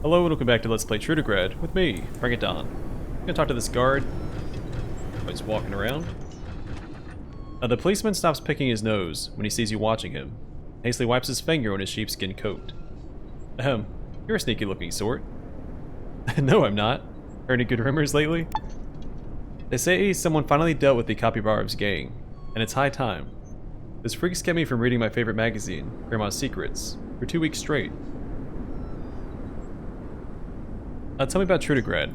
Hello and welcome back to Let's Play Trudograd with me, BringItDon. I'm gonna talk to this guard. Oh, he's walking around. The policeman stops picking his nose when he sees you watching him. Hastily wipes his finger on his sheepskin coat. You're a sneaky looking sort. No, I'm not. Heard any good rumors lately? They say someone finally dealt with the Capybaras gang, and it's high time. This freaks kept me from reading my favorite magazine, Grandma's Secrets, for 2 weeks straight. Tell me about Trudograd.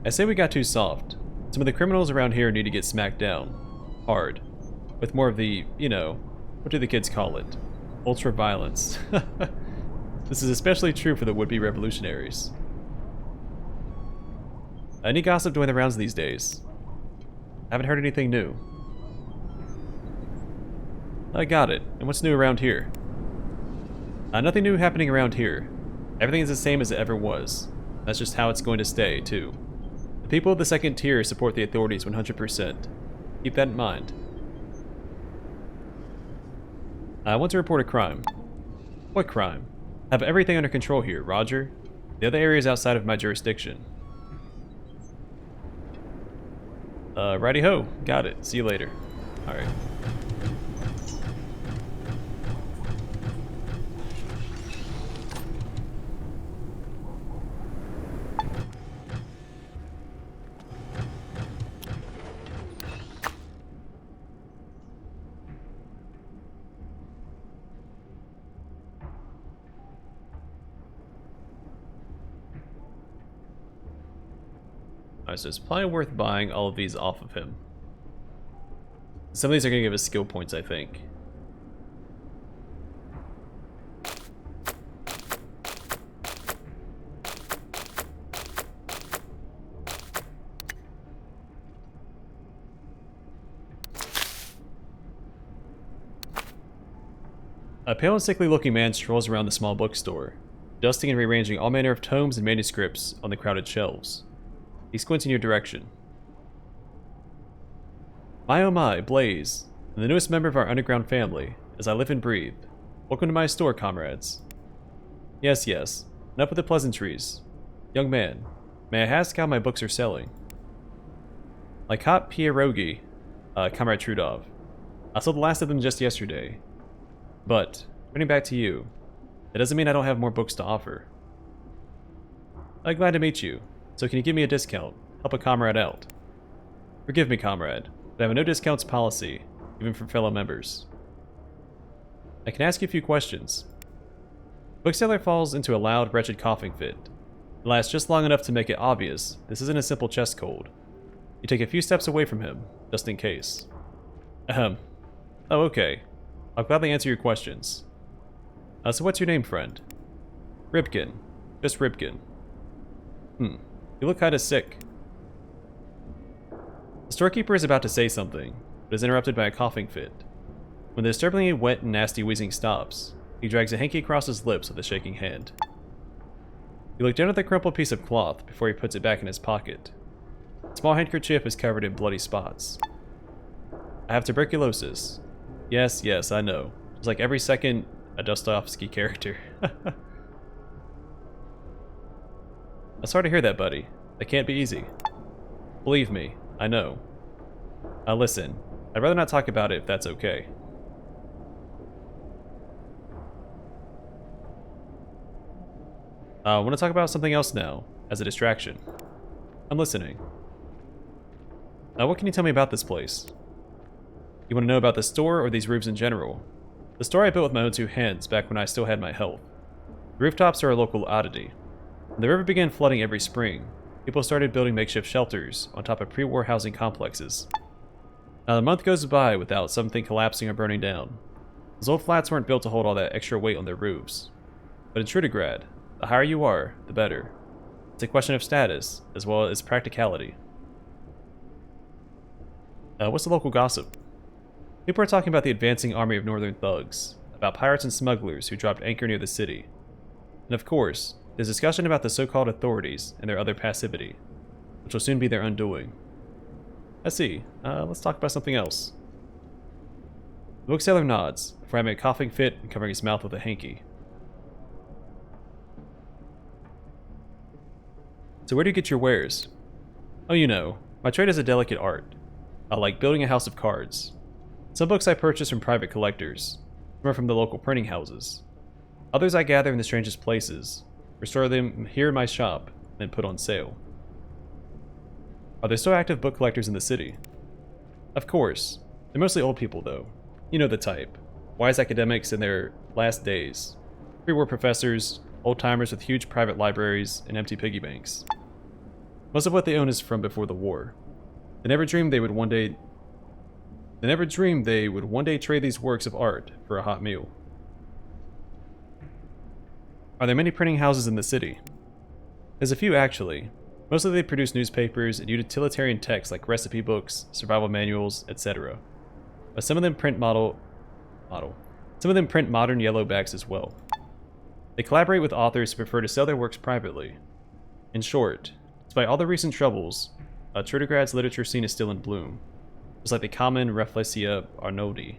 I say we got too soft. Some of the criminals around here need to get smacked down. Hard. With more of the, you know, what do the kids call it? Ultra-violence. This is especially true for the would-be revolutionaries. Any gossip doing the rounds these days? Haven't heard anything new. I got it. And what's new around here? Nothing new happening around here. Everything is the same as it ever was. That's just how it's going to stay, too. The people of the second tier support the authorities 100%. Keep that in mind. I want to report a crime. What crime? I have everything under control here, Roger. The other area is outside of my jurisdiction. Righty-ho. Got it. See you later. Alright. Alright, so it's probably worth buying all of these off of him. Some of these are going to give us skill points, I think. A pale and sickly looking man strolls around the small bookstore, dusting and rearranging all manner of tomes and manuscripts on the crowded shelves. He squints in your direction. My oh my, Blaze, and the newest member of our underground family, as I live and breathe. Welcome to my store, comrades. Yes, yes, enough with the pleasantries. Young man, may I ask how my books are selling? Like hot pierogi, Comrade Trudov. I sold the last of them just yesterday. But, turning back to you, that doesn't mean I don't have more books to offer. I'm glad to meet you. So can you give me a discount? Help a comrade out. Forgive me, comrade, but I have a no discounts policy, even for fellow members. I can ask you a few questions. Bookseller falls into a loud, wretched coughing fit. It lasts just long enough to make it obvious this isn't a simple chest cold. You take a few steps away from him, just in case. Oh, okay. I'll gladly answer your questions. So what's your name, friend? Ripkin. Just Ripkin. You look kinda sick. The storekeeper is about to say something, but is interrupted by a coughing fit. When the disturbingly wet and nasty wheezing stops, he drags a hanky across his lips with a shaking hand. You look down at the crumpled piece of cloth before he puts it back in his pocket. The small handkerchief is covered in bloody spots. I have tuberculosis. Yes, yes, I know. It's like every second a Dostoevsky character. I'm sorry to hear that, buddy. That can't be easy. Believe me, I know. Listen, I'd rather not talk about it if that's okay. I want to talk about something else now, as a distraction. I'm listening. What can you tell me about this place? You want to know about the store or these roofs in general? The store I built with my own two hands back when I still had my health. The rooftops are a local oddity. When the river began flooding every spring, people started building makeshift shelters on top of pre-war housing complexes. Now, the month goes by without something collapsing or burning down. Those old flats weren't built to hold all that extra weight on their roofs. But in Trudograd, the higher you are, the better. It's a question of status, as well as practicality. What's the local gossip? People are talking about the advancing army of northern thugs, about pirates and smugglers who dropped anchor near the city. And of course, there's discussion about the so-called authorities and their other passivity, which will soon be their undoing. I see. Let's talk about something else. The bookseller nods, before having a coughing fit and covering his mouth with a hanky. So where do you get your wares? Oh, you know, my trade is a delicate art. Like building a house of cards. Some books I purchase from private collectors, some are from the local printing houses. Others I gather in the strangest places, restore them here in my shop, and put on sale. Are there still active book collectors in the city? Of course. They're mostly old people, though. You know the type. Wise academics in their last days. Pre-war professors, old-timers with huge private libraries, and empty piggy banks. Most of what they own is from before the war. They never dreamed they would one day trade these works of art for a hot meal. Are there many printing houses in the city? There's a few, actually. Mostly they produce newspapers and utilitarian texts like recipe books, survival manuals, etc. But some of them print modern yellowbacks as well. They collaborate with authors who prefer to sell their works privately. In short, despite all the recent troubles, Trudograd's literature scene is still in bloom, just like the common Rafflesia Arnoldi.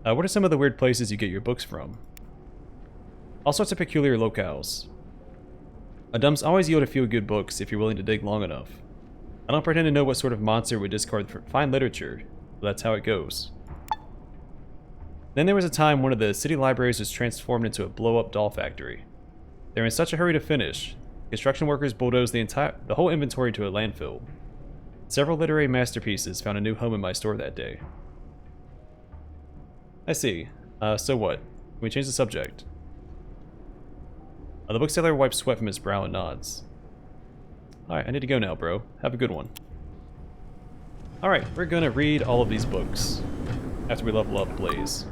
What are some of the weird places you get your books from? All sorts of peculiar locales. Dumps always yield a few good books if you're willing to dig long enough. I don't pretend to know what sort of monster would discard fine literature, but that's how it goes. Then there was a time one of the city libraries was transformed into a blow-up doll factory. They were in such a hurry to finish, construction workers bulldozed the whole inventory to a landfill. Several literary masterpieces found a new home in my store that day. I see. So what? Can we change the subject? The bookseller wipes sweat from his brow and nods. Alright, I need to go now, bro. Have a good one. Alright, we're gonna read all of these books after we level up Blaze.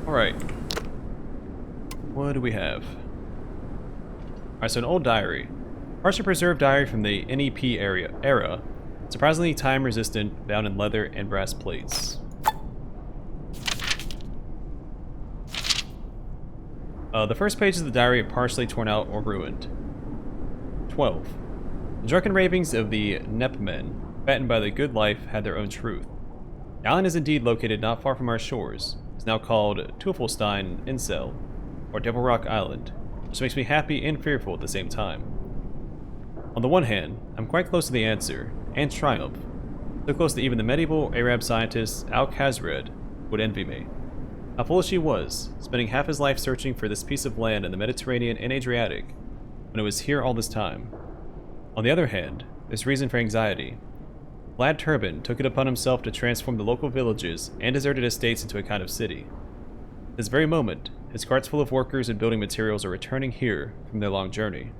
Alright. What do we have? Alright, so an old diary. Partially preserved diary from the NEP era. Surprisingly time resistant, bound in leather and brass plates. The first pages of the diary are partially torn out or ruined. 12. The drunken ravings of the Nep men, fattened by the good life, had their own truth. The island is indeed located not far from our shores. It's now called Teufelstein Insel, or Devil Rock Island, which makes me happy and fearful at the same time. On the one hand, I'm quite close to the answer, and triumph. So close that even the medieval Arab scientist Al-Khazred would envy me. How foolish he was, spending half his life searching for this piece of land in the Mediterranean and Adriatic, when it was here all this time. On the other hand, there's reason for anxiety. Vlad Turbin took it upon himself to transform the local villages and deserted estates into a kind of city. This very moment, his carts full of workers and building materials are returning here from their long journey.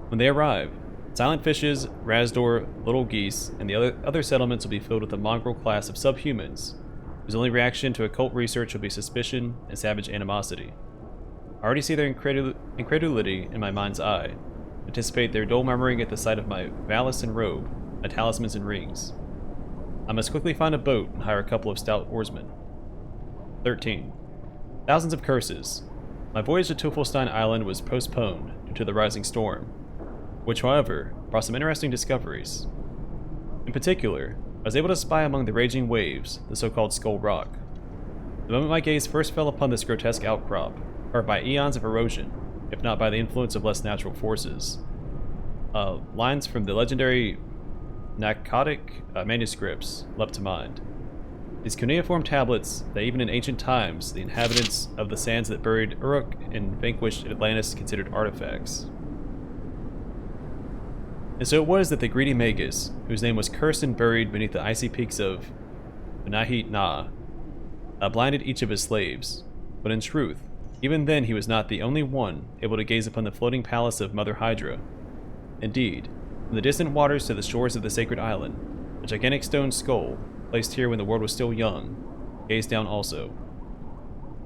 When they arrive, Silent Fishes, Razdor, Little Geese, and the other settlements will be filled with a mongrel class of subhumans, whose only reaction to occult research will be suspicion and savage animosity. I already see their incredulity in my mind's eye, anticipate their dull murmuring at the sight of my valise and robe, my talismans and rings. I must quickly find a boat and hire a couple of stout oarsmen. 13. Thousands of curses. My voyage to Teufelstein Island was postponed due to the rising storm, which, however, brought some interesting discoveries. In particular, I was able to spy among the raging waves the so-called Skull Rock. The moment my gaze first fell upon this grotesque outcrop, carved by eons of erosion, if not by the influence of less natural forces, lines from the legendary Narcotic manuscripts leapt to mind. These cuneiform tablets that even in ancient times the inhabitants of the sands that buried Uruk and vanquished Atlantis considered artifacts. And so it was that the greedy Magus, whose name was cursed and buried beneath the icy peaks of Benahit Na, blinded each of his slaves. But in truth, even then he was not the only one able to gaze upon the floating palace of Mother Hydra. Indeed, from the distant waters to the shores of the sacred island, a gigantic stone skull, placed here when the world was still young, gazed down also.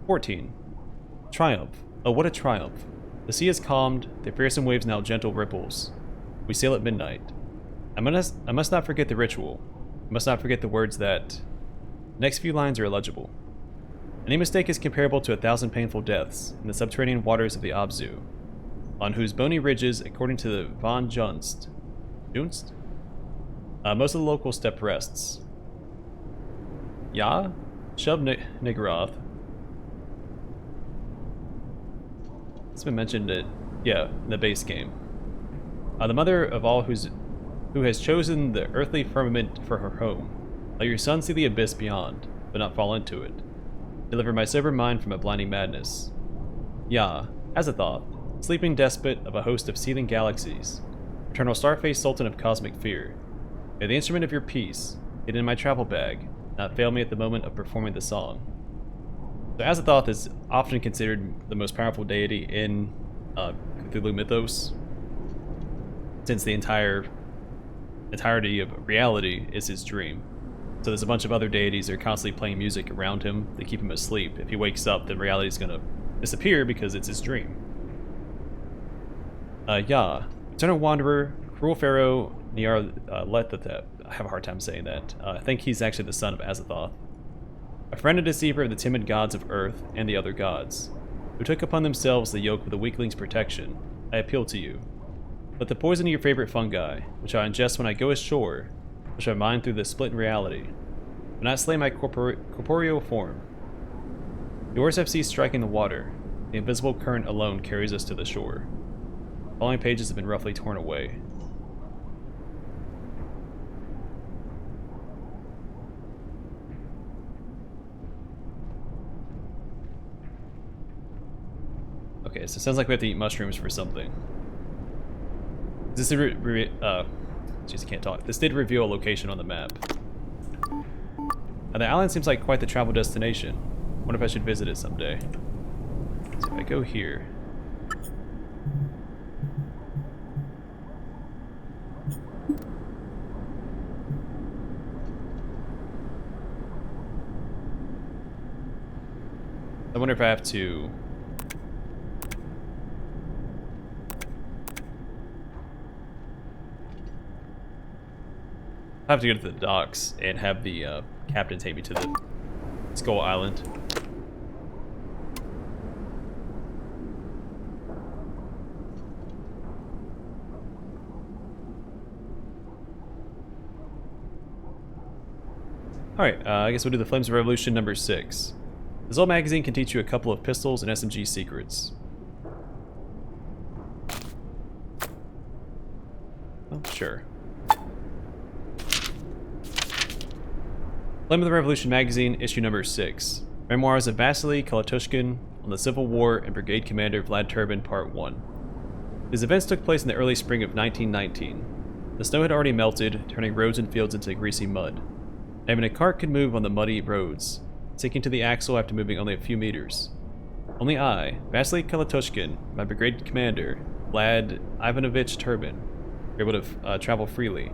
14. Triumph. Oh, what a triumph. The sea is calmed, the fearsome waves now gentle ripples. We sail at midnight. I must not forget the ritual. I must not forget the words that... The next few lines are illegible. Any mistake is comparable to 1,000 painful deaths in the subterranean waters of the Abzu, on whose bony ridges, according to the von Junst, most of the local steppe rests. Ja? Shub Nigaroth. It's been mentioned in the base game. The mother of all who has chosen the earthly firmament for her home. Let your son see the abyss beyond, but not fall into it. Deliver my sober mind from a blinding madness. Ya, Azathoth, sleeping despot of a host of seething galaxies, eternal star-faced sultan of cosmic fear. May the instrument of your peace, hidden in my travel bag, not fail me at the moment of performing the song. So Azathoth is often considered the most powerful deity in Cthulhu mythos, since the entirety of reality is his dream. So there's a bunch of other deities that are constantly playing music around him to keep him asleep. If he wakes up, then reality is going to disappear because it's his dream. Eternal Wanderer, Cruel Pharaoh, Nyarlathotep. I have a hard time saying that. I think he's actually the son of Azathoth. A friend and deceiver of the timid gods of Earth and the other gods, who took upon themselves the yoke of the weakling's protection, I appeal to you. Let the poison of your favorite fungi, which I ingest when I go ashore, which I mine through the split in reality, do not slay my corporeal form. The oars have ceased striking the water. The invisible current alone carries us to the shore. The following pages have been roughly torn away. Okay, so it sounds like we have to eat mushrooms for something. This I can't talk. This did reveal a location on the map. Now, the island seems like quite the travel destination. I wonder if I should visit it someday. So if I go here... I wonder if I have to... I have to go to the docks and have the captain take me to the Skull Island. Alright, I guess we'll do the Flames of Revolution number 6. This old magazine can teach you a couple of pistols and SMG secrets. Oh, sure. Flame of the Revolution magazine, issue number 6. Memoirs of Vasily Kalatushkin on the Civil War and Brigade Commander Vlad Turbin, Part 1. These events took place in the early spring of 1919. The snow had already melted, turning roads and fields into greasy mud. Not even a cart could move on the muddy roads, sinking to the axle after moving only a few meters. Only I, Vasily Kalatushkin, my brigade commander, Vlad Ivanovich Turbin, were able to travel freely.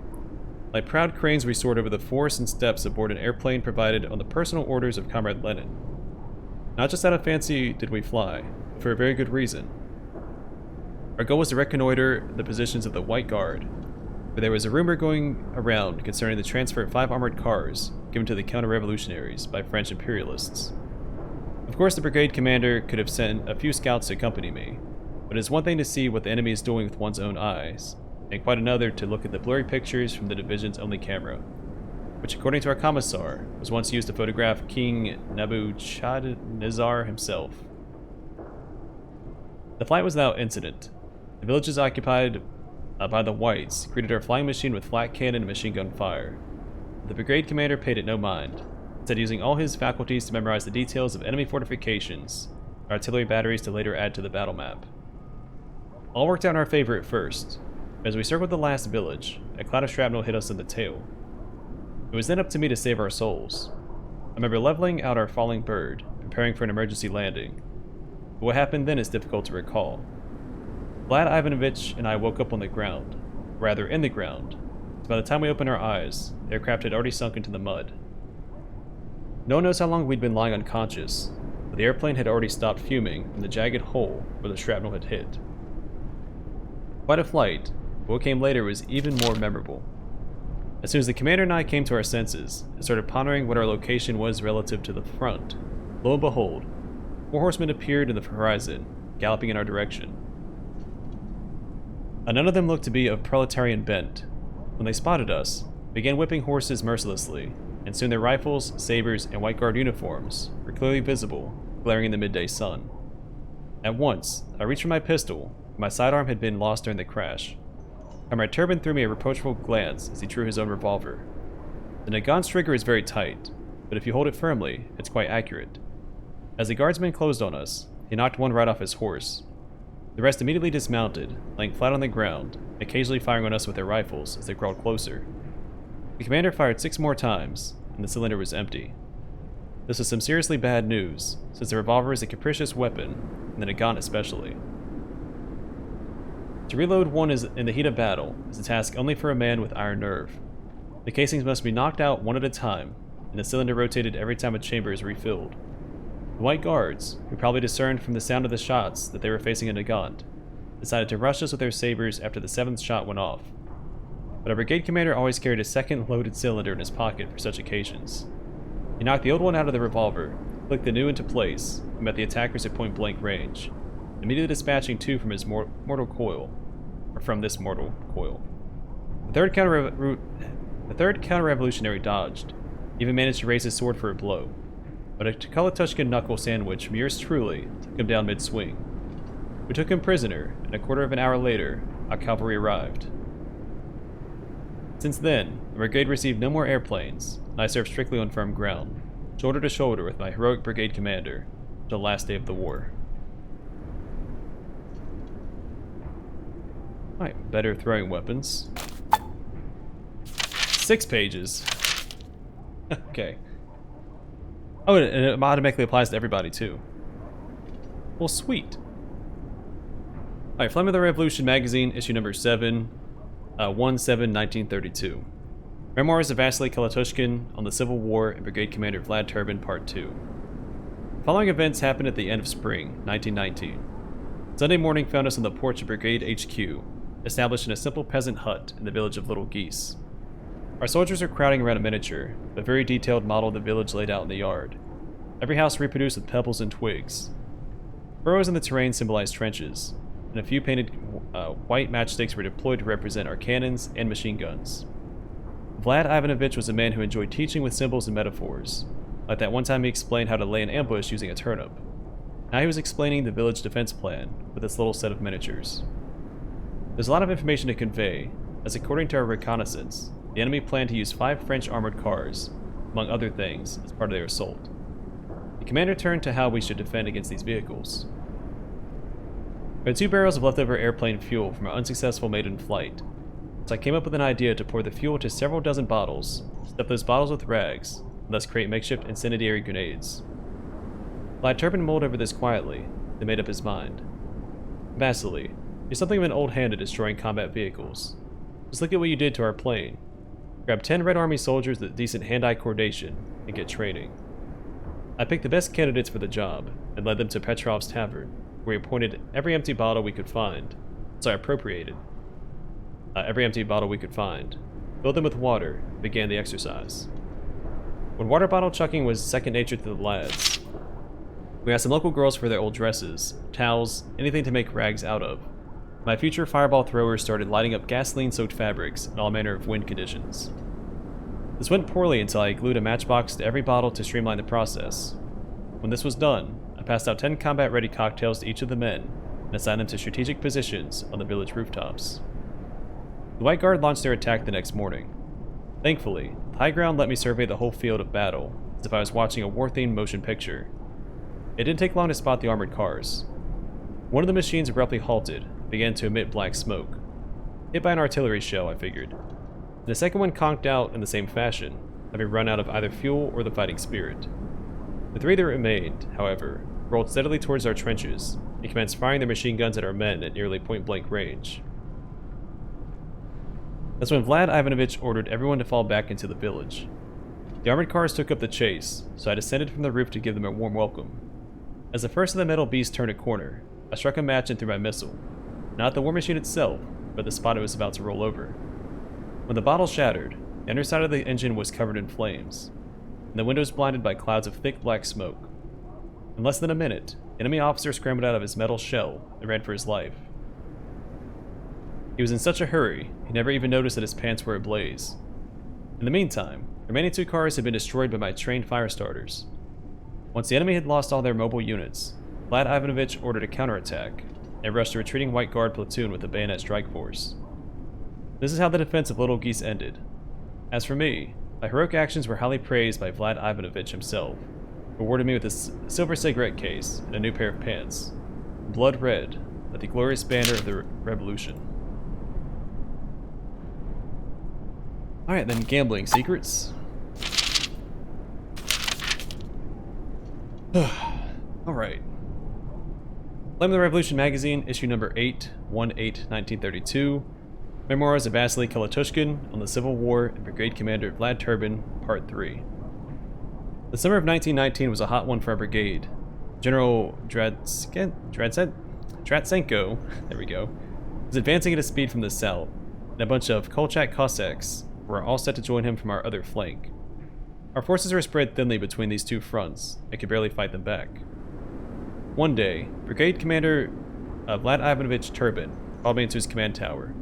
Like proud cranes, we soared over the forests and steppes aboard an airplane provided on the personal orders of Comrade Lenin. Not just out of fancy did we fly, but for a very good reason. Our goal was to reconnoiter the positions of the White Guard, where there was a rumor going around concerning the transfer of 5 armored cars given to the counter-revolutionaries by French imperialists. Of course, the brigade commander could have sent a few scouts to accompany me, but it's one thing to see what the enemy is doing with one's own eyes, and quite another to look at the blurry pictures from the division's only camera, which according to our commissar, was once used to photograph King Nebuchadnezzar himself. The flight was without incident. The villages occupied by the Whites greeted our flying machine with flak cannon and machine gun fire. The brigade commander paid it no mind, instead using all his faculties to memorize the details of enemy fortifications, artillery batteries to later add to the battle map. All worked out in our favor at first. As we circled the last village, a cloud of shrapnel hit us in the tail. It was then up to me to save our souls. I remember leveling out our falling bird, preparing for an emergency landing. But what happened then is difficult to recall. Vlad Ivanovich and I woke up on the ground, rather in the ground. So by the time we opened our eyes, the aircraft had already sunk into the mud. No one knows how long we'd been lying unconscious, but the airplane had already stopped fuming from the jagged hole where the shrapnel had hit. Quite a flight, but what came later was even more memorable. As soon as the commander and I came to our senses and started pondering what our location was relative to the front, lo and behold, 4 horsemen appeared in the horizon, galloping in our direction. None of them looked to be of proletarian bent. When they spotted us, they began whipping horses mercilessly, and soon their rifles, sabers, and white guard uniforms were clearly visible, glaring in the midday sun. At once, I reached for my pistol, but my sidearm had been lost during the crash. Comrade Turbin threw me a reproachful glance as he drew his own revolver. The Nagant's trigger is very tight, but if you hold it firmly, it's quite accurate. As the guardsman closed on us, he knocked one right off his horse. The rest immediately dismounted, laying flat on the ground, occasionally firing on us with their rifles as they crawled closer. The commander fired 6 more times, and the cylinder was empty. This was some seriously bad news, since the revolver is a capricious weapon, and the Nagant especially. To reload one in the heat of battle is a task only for a man with iron nerve. The casings must be knocked out one at a time, and the cylinder rotated every time a chamber is refilled. The White Guards, who probably discerned from the sound of the shots that they were facing a Nagant, decided to rush us with their sabers after the 7th shot went off. But our brigade commander always carried a second loaded cylinder in his pocket for such occasions. He knocked the old one out of the revolver, clicked the new into place, and met the attackers at point-blank range, immediately dispatching 2 from his mortal coil, or from this mortal coil. The third counter-revolutionary dodged, even managed to raise his sword for a blow, but a Kalatushkin knuckle sandwich from yours truly took him down mid-swing. We took him prisoner, and a quarter of an hour later, our cavalry arrived. Since then, the brigade received no more airplanes, and I served strictly on firm ground, shoulder to shoulder with my heroic brigade commander, until the last day of the war. Alright, better throwing weapons. 6 pages. Okay. Oh, and it automatically applies to everybody, too. Well, sweet. Alright, Flame of the Revolution magazine, issue number 7, 1/7/1932. Memoirs of Vasily Kalatushkin on the Civil War and Brigade Commander Vlad Turbin, Part 2. The following events happened at the end of spring, 1919. Sunday morning found us on the porch of Brigade HQ, established in a simple peasant hut in the village of Little Geese. Our soldiers are crowding around a miniature, but very detailed model of the village laid out in the yard. Every house reproduced with pebbles and twigs. Furrows in the terrain symbolized trenches, and a few painted white matchsticks were deployed to represent our cannons and machine guns. Vlad Ivanovich was a man who enjoyed teaching with symbols and metaphors, like that one time he explained how to lay an ambush using a turnip. Now he was explaining the village defense plan with its little set of miniatures. There's a lot of information to convey, as according to our reconnaissance, the enemy planned to use 5 French armored cars, among other things, as part of their assault. The commander turned to how we should defend against these vehicles. We had 2 barrels of leftover airplane fuel from our unsuccessful maiden flight, so I came up with an idea to pour the fuel into several dozen bottles, stuff those bottles with rags, and thus create makeshift incendiary grenades. Vlad Turbin mulled over this quietly, then made up his mind. Vasily, you're something of an old hand at destroying combat vehicles. Just look at what you did to our plane. Grab 10 Red Army soldiers with decent hand-eye coordination and get training. I picked the best candidates for the job and led them to Petrov's tavern, where we appointed every empty bottle we could find. Appropriated every empty bottle we could find, filled them with water, and began the exercise. When water bottle chucking was second nature to the lads, we asked some local girls for their old dresses, towels, anything to make rags out of. My future fireball throwers started lighting up gasoline-soaked fabrics in all manner of wind conditions. This went poorly until I glued a matchbox to every bottle to streamline the process. When this was done, I passed out 10 combat-ready cocktails to each of the men and assigned them to strategic positions on the village rooftops. The White Guard launched their attack the next morning. Thankfully, the high ground let me survey the whole field of battle, as if I was watching a war-themed motion picture. It didn't take long to spot the armored cars. One of the machines abruptly halted and began to emit black smoke. Hit by an artillery shell, I figured. And the second one conked out in the same fashion, having run out of either fuel or the fighting spirit. The 3 that remained, however, rolled steadily towards our trenches and commenced firing their machine guns at our men at nearly point-blank range. That's when Vlad Ivanovich ordered everyone to fall back into the village. The armored cars took up the chase, so I descended from the roof to give them a warm welcome. As the first of the metal beasts turned a corner, I struck a match and threw my missile. Not the war machine itself, but the spot it was about to roll over. When the bottle shattered, the underside of the engine was covered in flames, and the windows blinded by clouds of thick black smoke. In less than a minute, an enemy officer scrambled out of his metal shell and ran for his life. He was in such a hurry, he never even noticed that his pants were ablaze. In the meantime, the remaining 2 cars had been destroyed by my trained fire starters. Once the enemy had lost all their mobile units, Vlad Ivanovich ordered a counterattack and rushed a retreating White Guard platoon with a bayonet strike force. This is how the defense of Little Geese ended. As for me, my heroic actions were highly praised by Vlad Ivanovich himself, who awarded me with a silver cigarette case and a new pair of pants, blood red, like the glorious banner of the revolution. Alright then, gambling secrets. Alright. Flame of the Revolution magazine, issue number 8, 1/8/1932. Memoirs of Vasily Kalatushkin on the Civil War and Brigade Commander Vlad Turbin, Part 3. The summer of 1919 was a hot one for our brigade. General Dratsenko, there we go, was advancing at a speed from the south, and a bunch of Kolchak Cossacks were all set to join him from our other flank. Our forces were spread thinly between these 2 fronts, and could barely fight them back. One day, Brigade Commander Vlad Ivanovich Turbin called me into his command tower.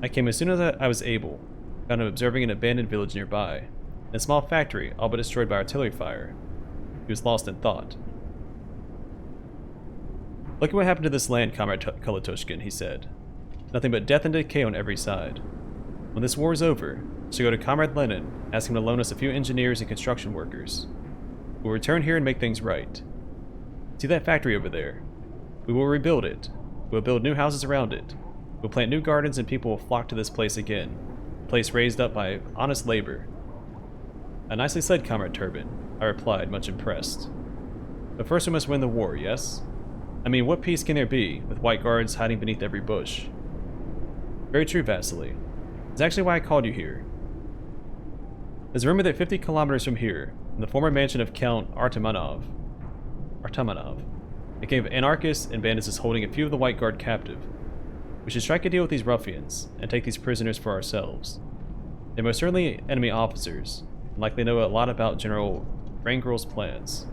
I came as soon as I was able, found him observing an abandoned village nearby, and a small factory all but destroyed by artillery fire. He was lost in thought. "Look at what happened to this land, Comrade Kalatushkin," he said. "Nothing but death and decay on every side. When this war is over, I shall go to Comrade Lenin, ask him to loan us a few engineers and construction workers. We'll return here and make things right. See that factory over there? We will rebuild it. We'll build new houses around it. We'll plant new gardens and people will flock to this place again, a place raised up by honest labor." "Nicely said, Comrade Turbin," I replied, much impressed. "But first we must win the war, yes? I mean, what peace can there be, with White Guards hiding beneath every bush?" "Very true, Vasily. It's actually why I called you here. There's a rumor that 50 kilometers from here, in the former mansion of Count Artamanov, a gang of anarchists and bandits is holding a few of the White Guard captive. We should strike a deal with these ruffians, and take these prisoners for ourselves. They're most certainly enemy officers, and likely know a lot about General Rangrel's plans."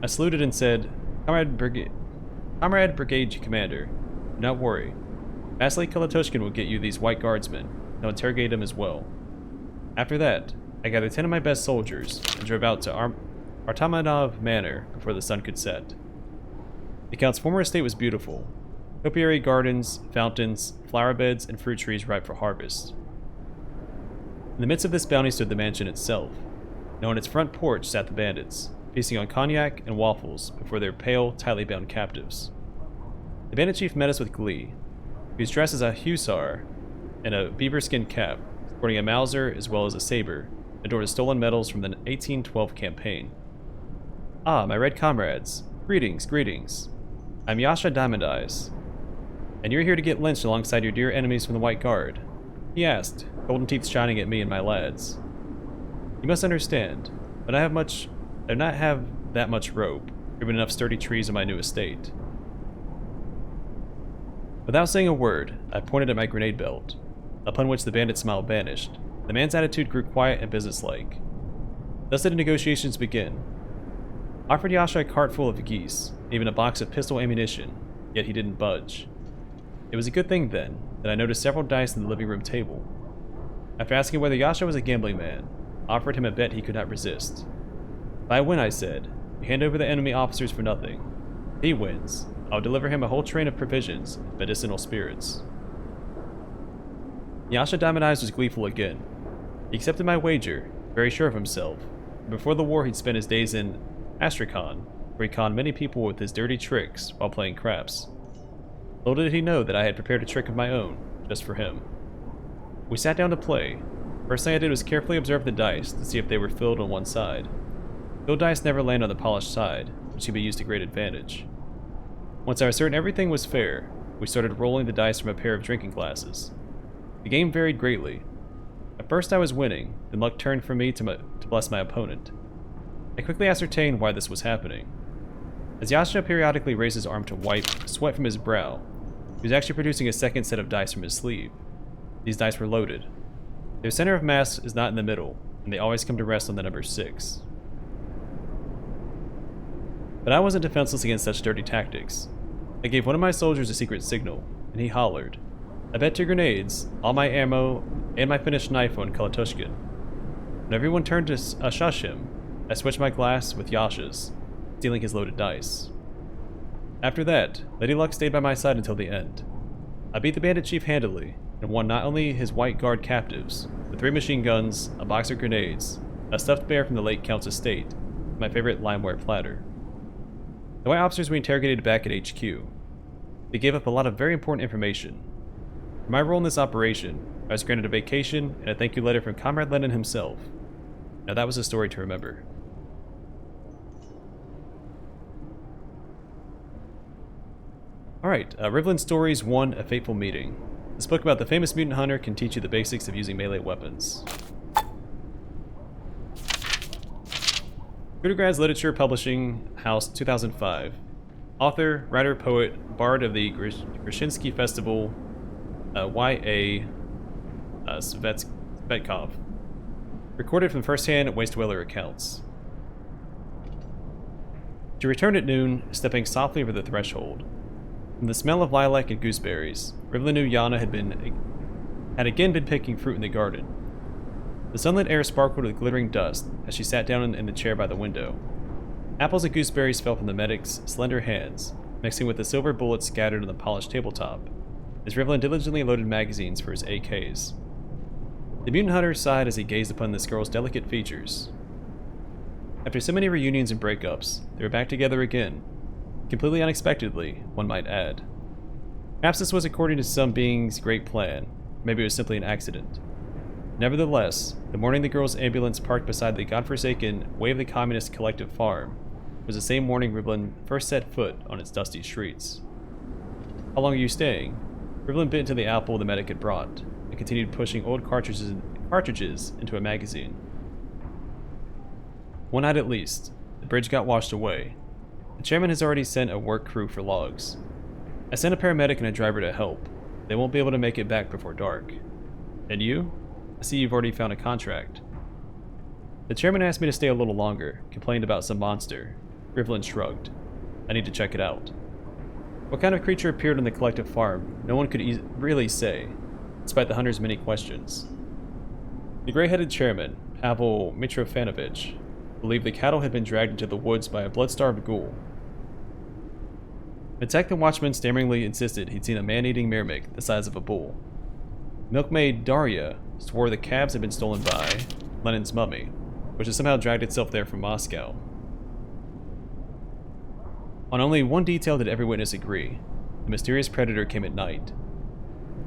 I saluted and said, Comrade Brigade Commander, do not worry. Vasily Kalatushkin will get you these White Guardsmen, and he'll interrogate them as well." After that, I gathered 10 of my best soldiers, and drove out to Artamanov Manor before the sun could set. The Count's former estate was beautiful. Topiary gardens, fountains, flower beds, and fruit trees ripe for harvest. In the midst of this bounty stood the mansion itself. Now on its front porch sat the bandits, feasting on cognac and waffles before their pale, tightly bound captives. The bandit chief met us with glee. He was dressed as a hussar in a beaver-skin cap, sporting a Mauser as well as a saber, adorned with stolen medals from the 1812 campaign. "Ah, my red comrades, greetings, greetings. I'm Yasha Diamond Eyes, and you're here to get lynched alongside your dear enemies from the White Guard?" he asked, golden teeth shining at me and my lads. "You must understand, but I do not have that much rope, or even enough sturdy trees on my new estate." Without saying a word, I pointed at my grenade belt, upon which the bandit's smile vanished. The man's attitude grew quiet and businesslike. Thus did the negotiations begin. I offered Yasha a cart full of geese, even a box of pistol ammunition, yet he didn't budge. It was a good thing, then, that I noticed several dice on the living room table. After asking whether Yasha was a gambling man, I offered him a bet he could not resist. "If I win," I said, "you hand over the enemy officers for nothing. If he wins, I'll deliver him a whole train of provisions and medicinal spirits." Yasha Diamond Eyes was gleeful again. He accepted my wager, very sure of himself, and before the war he'd spent his days in Astrakhan, where he conned many people with his dirty tricks while playing craps. Little did he know that I had prepared a trick of my own, just for him. We sat down to play. First thing I did was carefully observe the dice to see if they were filled on one side. Filled dice never land on the polished side, which can be used to great advantage. Once I was certain everything was fair, we started rolling the dice from a pair of drinking glasses. The game varied greatly. At first I was winning, then luck turned for me to bless my opponent. I quickly ascertained why this was happening. As Yasha periodically raised his arm to wipe sweat from his brow, he was actually producing a second set of dice from his sleeve. These dice were loaded. Their center of mass is not in the middle, and they always come to rest on the number 6. But I wasn't defenseless against such dirty tactics. I gave one of my soldiers a secret signal, and he hollered, "I bet 2 grenades, all my ammo, and my finished knife on Kalatushkin." When everyone turned to shush him, I switched my glass with Yasha's, stealing his loaded dice. After that, Lady Luck stayed by my side until the end. I beat the bandit chief handily, and won not only his white guard captives, but 3 machine guns, a box of grenades, a stuffed bear from the late Count's estate, and my favorite limeware platter. The white officers we interrogated back at HQ. They gave up a lot of very important information. For my role in this operation, I was granted a vacation and a thank you letter from Comrade Lennon himself. Now that was a story to remember. Alright, Rivlin Stories 1, A Fateful Meeting. This book about the famous mutant hunter can teach you the basics of using melee weapons. Trudograd's Literature Publishing House, 2005. Author, writer, poet, bard of the Grushinsky Festival, Y.A. Svetkov. Recorded from first-hand Wasteweller accounts. She returned at noon, stepping softly over the threshold. From the smell of lilac and gooseberries, Rivlin knew Yana had again been picking fruit in the garden. The sunlit air sparkled with glittering dust as she sat down in the chair by the window. Apples and gooseberries fell from the medic's slender hands, mixing with the silver bullets scattered on the polished tabletop, as Rivlin diligently loaded magazines for his AKs. The mutant hunter sighed as he gazed upon this girl's delicate features. After so many reunions and breakups, they were back together again. Completely unexpectedly, one might add. Perhaps this was according to some being's great plan. Maybe it was simply an accident. Nevertheless, the morning the girl's ambulance parked beside the godforsaken Way of the Communist Collective Farm was the same morning Rivlin first set foot on its dusty streets. "How long are you staying?" Rivlin bit into the apple the medic had brought, and continued pushing old cartridges into a magazine. "One night at least. The bridge got washed away. The chairman has already sent a work crew for logs. I sent a paramedic and a driver to help. They won't be able to make it back before dark. And you? I see you've already found a contract." "The chairman asked me to stay a little longer, complained about some monster." Rivlin shrugged. "I need to check it out." What kind of creature appeared on the collective farm, no one could really say, despite the hunter's many questions. The gray-headed chairman, Pavel Mitrofanovich, believed the cattle had been dragged into the woods by a blood-starved ghoul. The tech and watchman stammeringly insisted he'd seen a man-eating mermaic the size of a bull. Milkmaid Darya swore the calves had been stolen by Lenin's mummy, which had somehow dragged itself there from Moscow. On only one detail did every witness agree. The mysterious predator came at night.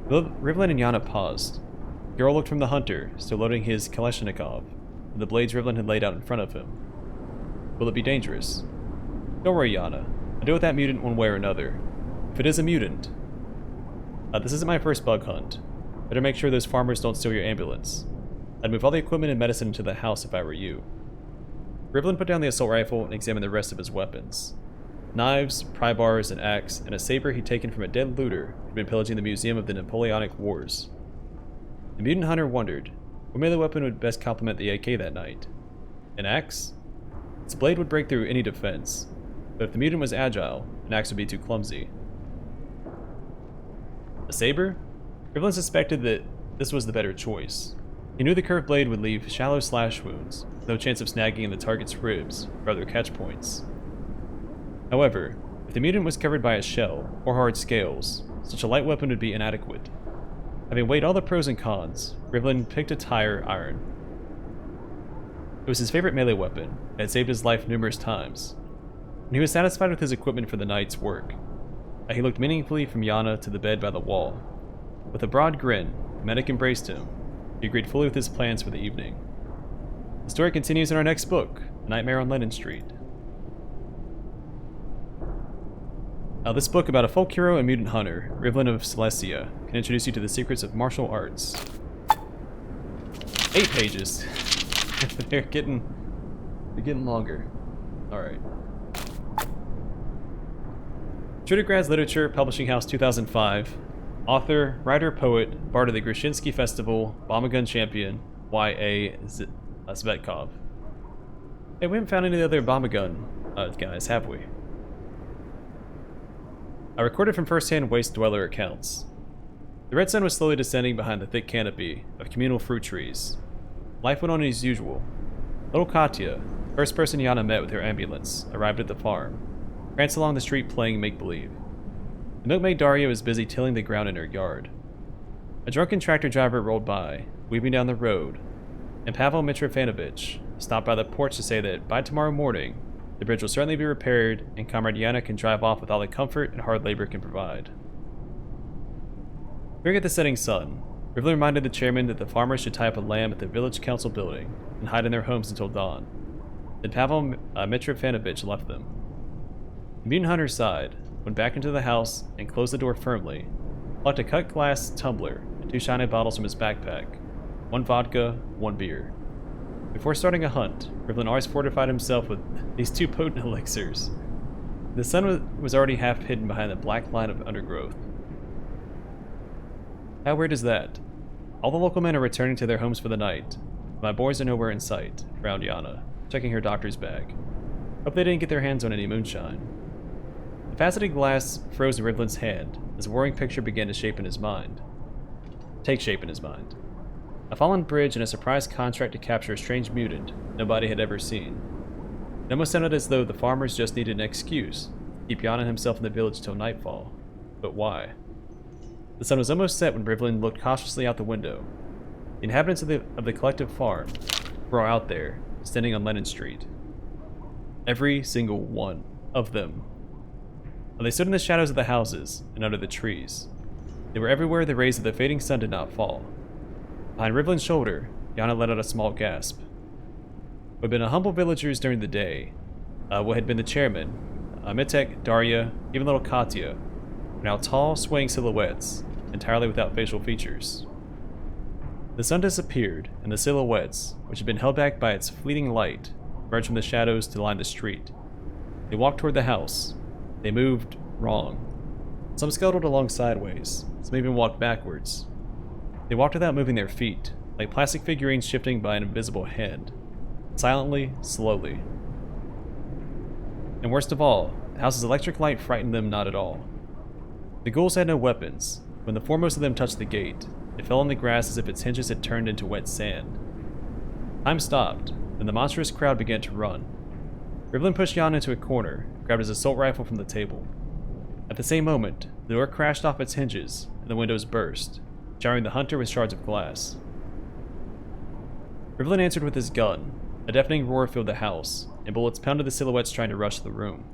Rivlin and Yana paused. The girl looked from the hunter, still loading his Kalashnikov, and the blades Rivlin had laid out in front of him. "Will it be dangerous?" "Don't worry, Yana. I'll deal with that mutant one way or another. If it is a mutant..." This isn't my first bug hunt. Better make sure those farmers don't steal your ambulance. I'd move all the equipment and medicine into the house if I were you." Rivlin put down the assault rifle and examined the rest of his weapons. Knives, pry bars, an axe, and a saber he'd taken from a dead looter who'd been pillaging the Museum of the Napoleonic Wars. The mutant hunter wondered what melee weapon would best complement the AK that night. An axe? Its blade would break through any defense, but if the mutant was agile, an axe would be too clumsy. A saber? Rivlin suspected that this was the better choice. He knew the curved blade would leave shallow slash wounds, with no chance of snagging in the target's ribs or other catch points. However, if the mutant was covered by a shell or hard scales, such a light weapon would be inadequate. Having weighed all the pros and cons, Rivlin picked a tire iron. It was his favorite melee weapon, and had saved his life numerous times. When he was satisfied with his equipment for the night's work, he looked meaningfully from Yana to the bed by the wall. With a broad grin, the medic embraced him. He agreed fully with his plans for the evening. The story continues in our next book, Nightmare on Lennon Street. This book about a folk hero and mutant hunter, Rivlin of Celestia, can introduce you to the secrets of martial arts. 8 pages. They're getting longer. Alright. Trudograd's Literature Publishing House 2005. Author, writer, poet, bard of the Grushinsky Festival, Bombagun champion, Y.A. Svetkov. Hey, we haven't found any other Bombagun guys, have we? I recorded from first-hand Waste Dweller accounts. The red sun was slowly descending behind the thick canopy of communal fruit trees. Life went on as usual. Little Katya, first person Yana met with her ambulance, arrived at the farm, pranced along the street playing make-believe. The milkmaid Darya was busy tilling the ground in her yard. A drunken tractor driver rolled by, weaving down the road, and Pavel Mitrofanovich stopped by the porch to say that by tomorrow morning, the bridge will certainly be repaired, and Comrade Yana can drive off with all the comfort and hard labor can provide. Peering at the setting sun, Rivlin reminded the chairman that the farmers should tie up a lamb at the village council building and hide in their homes until dawn. Then Pavel Mitrofanovich left them. The mutant hunter sighed, went back into the house, and closed the door firmly, plucked a cut glass tumbler and 2 shiny bottles from his backpack, 1 vodka, 1 beer. Before starting a hunt, Rivlin always fortified himself with these 2 potent elixirs. The sun was already half hidden behind the black line of undergrowth. How weird is that? All the local men are returning to their homes for the night. My boys are nowhere in sight, frowned Yana, checking her doctor's bag. Hope they didn't get their hands on any moonshine. The faceted glass froze in Rivlin's hand as a worrying picture began to take shape in his mind. A fallen bridge and a surprise contract to capture a strange mutant nobody had ever seen. It almost sounded as though the farmers just needed an excuse to keep Yana himself in the village till nightfall. But why? The sun was almost set when Rivlin looked cautiously out the window. The inhabitants of the collective farm were all out there, standing on Lennon Street. Every single one of them. They stood in the shadows of the houses and under the trees. They were everywhere the rays of the fading sun did not fall. Behind Rivlin's shoulder, Yana let out a small gasp. What had been a humble villagers during the day, what had been the chairman, Mitek, Darya, even little Katya, were now tall, swaying silhouettes, entirely without facial features. The sun disappeared, and the silhouettes, which had been held back by its fleeting light, emerged from the shadows to line the street. They walked toward the house. They moved wrong. Some scuttled along sideways, some even walked backwards. They walked without moving their feet, like plastic figurines shifting by an invisible hand. Silently, slowly. And worst of all, the house's electric light frightened them not at all. The ghouls had no weapons. When the foremost of them touched the gate, it fell on the grass as if its hinges had turned into wet sand. Time stopped, and the monstrous crowd began to run. Rivlin pushed Yana into a corner, grabbed his assault rifle from the table. At the same moment, the door crashed off its hinges, and the windows burst, showering the hunter with shards of glass. Rivlin answered with his gun. A deafening roar filled the house, and bullets pounded the silhouettes trying to rush the room.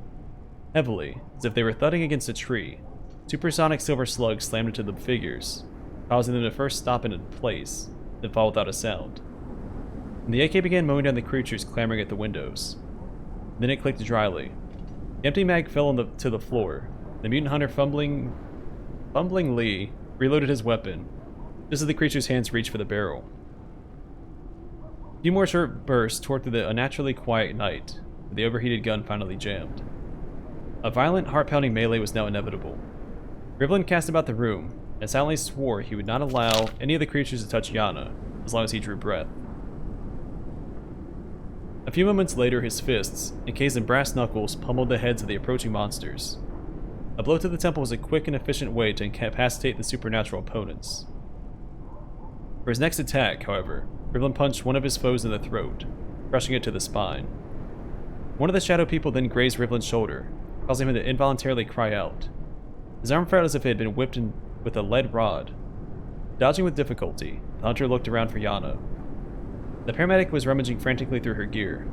Heavily, as if they were thudding against a tree, supersonic silver slugs slammed into the figures, causing them to first stop in place, then fall without a sound. And the AK began mowing down the creatures clamoring at the windows. Then it clicked dryly. The empty mag fell to the floor. The mutant hunter fumblingly reloaded his weapon, just as the creature's hands reached for the barrel. A few more short bursts tore through the unnaturally quiet night, but the overheated gun finally jammed. A violent, heart-pounding melee was now inevitable. Rivlin cast about the room, and silently swore he would not allow any of the creatures to touch Yana, as long as he drew breath. A few moments later, his fists, encased in brass knuckles, pummeled the heads of the approaching monsters. A blow to the temple was a quick and efficient way to incapacitate the supernatural opponents. For his next attack, however, Rivlin punched one of his foes in the throat, crushing it to the spine. One of the shadow people then grazed Rivlin's shoulder, causing him to involuntarily cry out. His arm felt as if it had been whipped with a lead rod. Dodging with difficulty, the hunter looked around for Yana. The paramedic was rummaging frantically through her gear.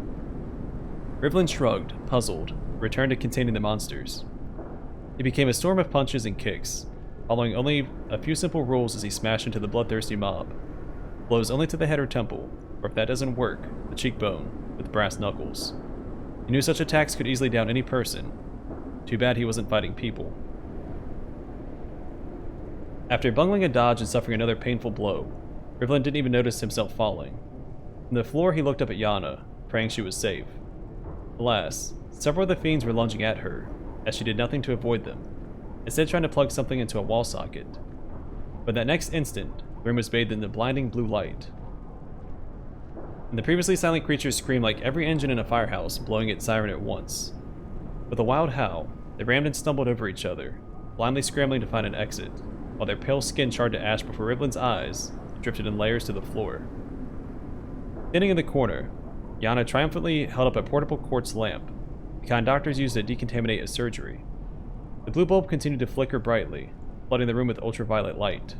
Rivlin shrugged, puzzled, returned to containing the monsters. It became a storm of punches and kicks, following only a few simple rules as he smashed into the bloodthirsty mob. Blows only to the head or temple, or if that doesn't work, the cheekbone, with brass knuckles. He knew such attacks could easily down any person. Too bad he wasn't fighting people. After bungling a dodge and suffering another painful blow, Rivlin didn't even notice himself falling. From the floor, he looked up at Yana, praying she was safe. Alas, several of the fiends were lunging at her, as she did nothing to avoid them, instead trying to plug something into a wall socket. But that next instant, the room was bathed in the blinding blue light. And the previously silent creatures screamed like every engine in a firehouse blowing its siren at once. With a wild howl, the remnants stumbled over each other, blindly scrambling to find an exit, while their pale skin charred to ash before Rivlin's eyes drifted in layers to the floor. Standing in the corner, Yana triumphantly held up a portable quartz lamp, the kind doctors use to decontaminate a surgery. The blue bulb continued to flicker brightly, flooding the room with ultraviolet light.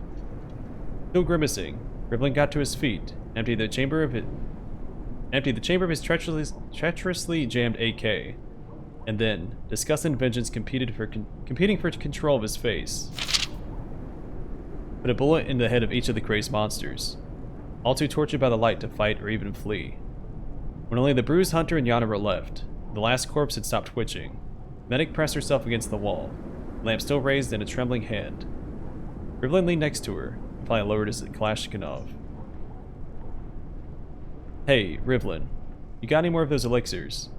Still grimacing, Rivlin got to his feet, and emptied the chamber of his treacherously jammed AK, and then, disgust and vengeance competing for control of his face. Put a bullet in the head of each of the crazed monsters, all too tortured by the light to fight or even flee. When only the bruised hunter and Yana were left, the last corpse had stopped twitching. Medic pressed herself against the wall, lamp still raised in a trembling hand. Rivlin leaned next to her, and finally lowered his Kalashnikov. Hey, Rivlin, you got any more of those elixirs?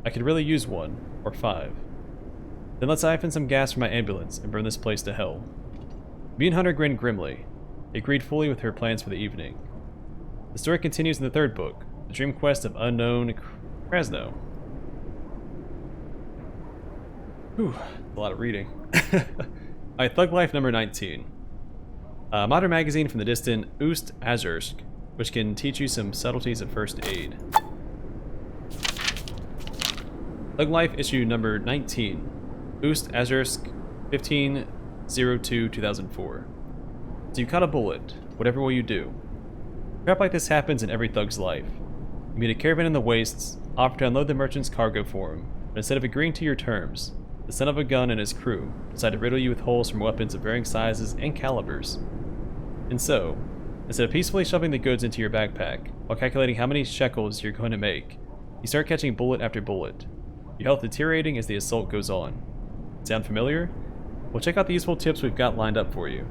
I could really use 1, or 5. Then let's siphon some gas from my ambulance and burn this place to hell. Mutant Hunter grinned grimly. He agreed fully with her plans for the evening. The story continues in the 3rd book, The Dream Quest of Unknown Krasno. Whew, a lot of reading. Alright, Thug Life number 19. A modern magazine from the distant USSR, which can teach you some subtleties of first aid. Thug Life issue number 19. USSR 15/02/2004. So you caught a bullet. Whatever will you do? Crap like this happens in every thug's life. You meet a caravan in the wastes, offer to unload the merchant's cargo for him, but instead of agreeing to your terms, the son of a gun and his crew decide to riddle you with holes from weapons of varying sizes and calibers. And so, instead of peacefully shoving the goods into your backpack, while calculating how many shekels you're going to make, you start catching bullet after bullet, your health deteriorating as the assault goes on. Sound familiar? Well, check out the useful tips we've got lined up for you.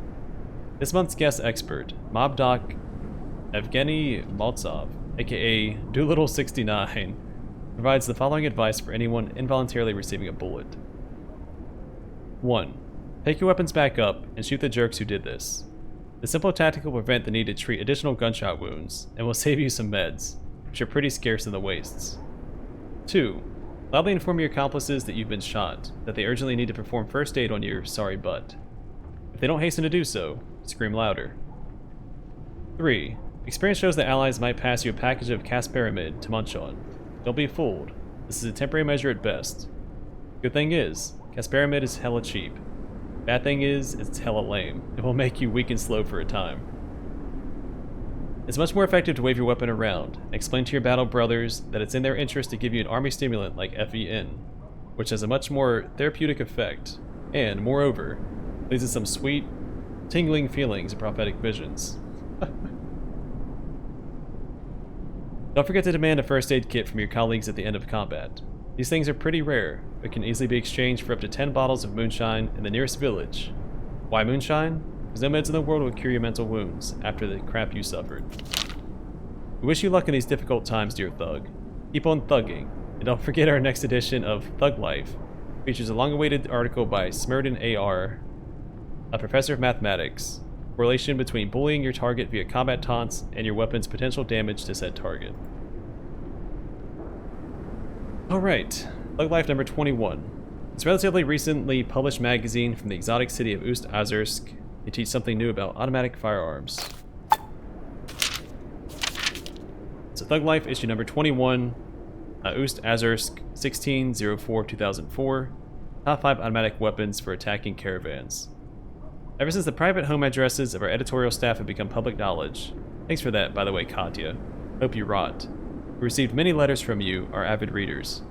This month's guest expert, Mob Doc Evgeny Maltsov, aka Doolittle69, provides the following advice for anyone involuntarily receiving a bullet. 1. Pick your weapons back up and shoot the jerks who did this. The simple tactic will prevent the need to treat additional gunshot wounds, and will save you some meds, which are pretty scarce in the wastes. 2. Loudly inform your accomplices that you've been shot, that they urgently need to perform first aid on your sorry butt. If they don't hasten to do so, scream louder. 3. Experience shows that allies might pass you a package of cRPG to munch on. Don't be fooled. This is a temporary measure at best. Good thing is, cRPG is hella cheap. Bad thing is, it's hella lame. It will make you weak and slow for a time. It's much more effective to wave your weapon around and explain to your battle brothers that it's in their interest to give you an army stimulant like FEN, which has a much more therapeutic effect, and, moreover, leads to some sweet, tingling feelings and prophetic visions. Don't forget to demand a first aid kit from your colleagues at the end of combat. These things are pretty rare, but can easily be exchanged for up to 10 bottles of moonshine in the nearest village. Why moonshine? Because no meds in the world will cure your mental wounds after the crap you suffered. We wish you luck in these difficult times, dear thug. Keep on thugging, and don't forget our next edition of Thug Life features a long-awaited article by Smurden A.R., a professor of mathematics, correlation between bullying your target via combat taunts and your weapon's potential damage to said target. Alright, Thug Life number 21. It's a relatively recently published magazine from the exotic city of USSR. They teach something new about automatic firearms. So Thug Life issue number 21, USSR 16/04/2004, Top 5 Automatic Weapons for Attacking Caravans. Ever since the private home addresses of our editorial staff have become public knowledge, thanks for that, by the way, Katya. Hope you rot. We received many letters from you, our avid readers.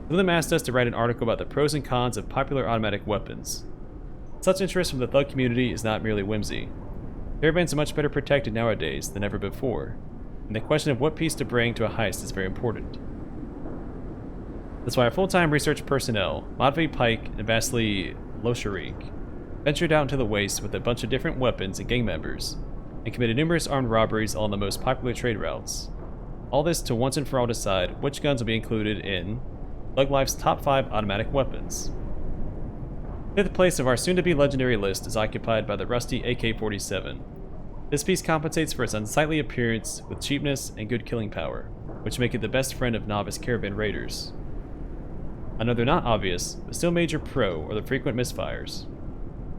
Some of them asked us to write an article about the pros and cons of popular automatic weapons. Such interest from the thug community is not merely whimsy. Caravans are much better protected nowadays than ever before, and the question of what piece to bring to a heist is very important. That's why our full-time research personnel, Matvey Pike and Vasily Losharik, ventured out into the waste with a bunch of different weapons and gang members, and committed numerous armed robberies on the most popular trade routes. All this to once and for all decide which guns will be included in Thug Life's top 5 automatic weapons. 5th place of our soon-to-be legendary list is occupied by the rusty AK-47. This piece compensates for its unsightly appearance with cheapness and good killing power, which make it the best friend of novice caravan raiders. Another not obvious, but still major pro are the frequent misfires.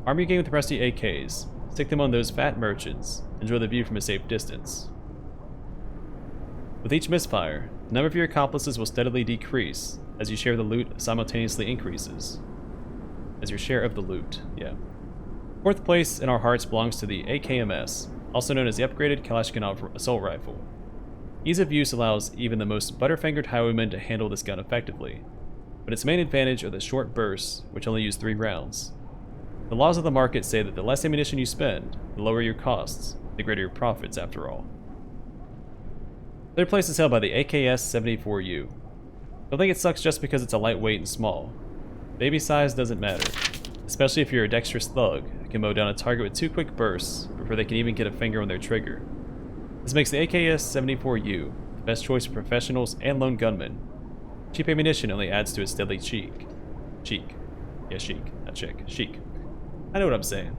Arm your game with rusty AKs, stick them on those fat merchants, enjoy the view from a safe distance. With each misfire, the number of your accomplices will steadily decrease as you share the loot simultaneously increases. As your share of the loot, yeah. 4th place in our hearts belongs to the AKMS, also known as the upgraded Kalashnikov assault rifle. Ease of use allows even the most butterfingered highwaymen to handle this gun effectively, but its main advantage are the short bursts, which only use 3 rounds. The laws of the market say that the less ammunition you spend, the lower your costs, the greater your profits after all. 3rd place is held by the AKS-74U. Don't think it sucks just because it's a lightweight and small. Baby size doesn't matter, especially if you're a dexterous thug who can mow down a target with 2 quick bursts before they can even get a finger on their trigger. This makes the AKS-74U the best choice for professionals and lone gunmen. Cheap ammunition only adds to its deadly cheek. Yeah, chic, not chick. Chic. I know what I'm saying.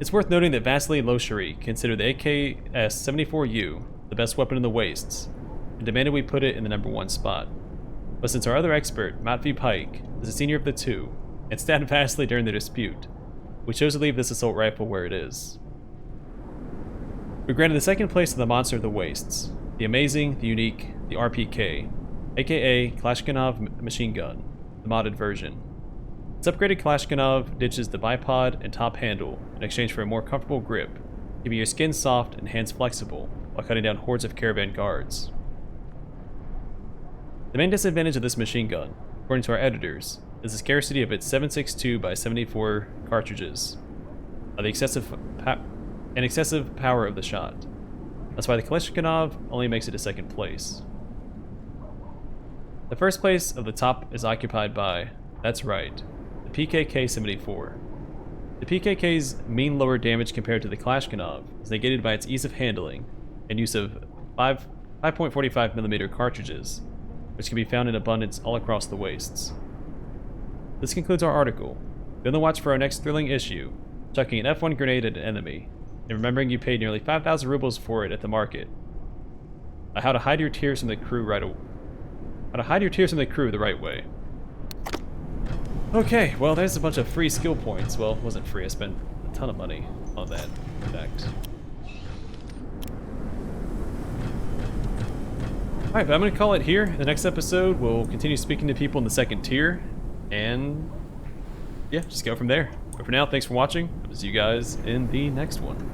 It's worth noting that Vasily Loshari considered the AKS-74U the best weapon in the wastes, and demanded we put it in the number 1 spot. But since our other expert, Matvey Pike, is the senior of the two, and stand vastly during the dispute, we chose to leave this assault rifle where it is. We granted the 2nd place to the monster of the wastes, the amazing, the unique, the RPK, aka Kalashnikov machine gun, the modded version. Its upgraded Kalashnikov ditches the bipod and top handle in exchange for a more comfortable grip, keeping your skin soft and hands flexible while cutting down hordes of caravan guards. The main disadvantage of this machine gun, according to our editors, is the scarcity of its 7.62x74 cartridges, the excessive power of the shot. That's why the Kalashnikov only makes it to 2nd place. The 1st place of the top is occupied by, that's right, the PKK-74. The PKK's mean lower damage compared to the Kalashnikov is negated by its ease of handling and use of 5.45mm cartridges, which can be found in abundance all across the wastes. This concludes our article. Be on the watch for our next thrilling issue, chucking an F1 grenade at an enemy, and remembering you paid nearly 5,000 rubles for it at the market. How to hide your tears from the crew the right way. Okay, well there's a bunch of free skill points. Well, it wasn't free, I spent a ton of money on that, in fact. Alright, but I'm going to call it here. In the next episode, we'll continue speaking to people in the 2nd tier, and yeah, just go from there. But for now, thanks for watching. I'll see you guys in the next one.